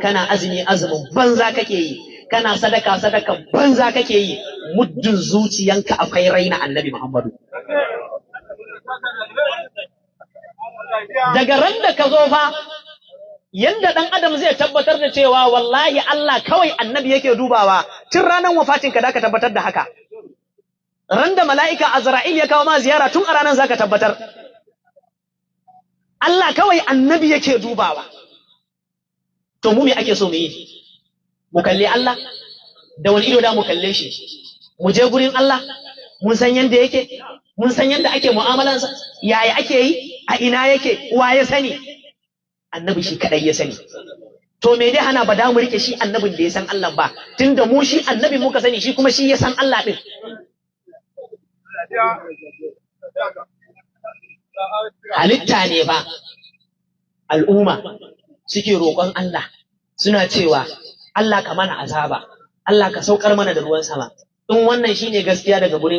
kana azumi azumin banza kake yi, kana sadaka sadakan banza kake yi, muddin zuciyanka akwai raina annabi Muhammadu. Daga ran da ka zo fa yanda dan adam zai tabbatar da cewa wallahi Allah kawai annabi yake dubawa, tun ranar wafatin ka da ka tabbatar da haka. Ran da mala'ika Azra'il ya kawo ma ziyara tun a ranar zaka tabbatar Allah kawai annabi yake dubawa. To mu me ake so mu yi? Mu kalli Allah da wani ido da mu kalle shi? Mu je gurin Allah mun san yanda yake, mun san yanda ake mu'amalansa, yaya ake yi, a ina yake, wa ya sani? Annabi shi kadai ya sani. To me dai hana ba da mu rike shi annabin da ya san Allah ba, tunda mu shi annabin muka sani, shi kuma shi ya san Allah din. Halitta ne ba al'umma suke roƙon Allah, suna cewa Allah ka mana azaba, Allah ka saukar mana da ruwan sama. In wannan shine gaskiya daga gurin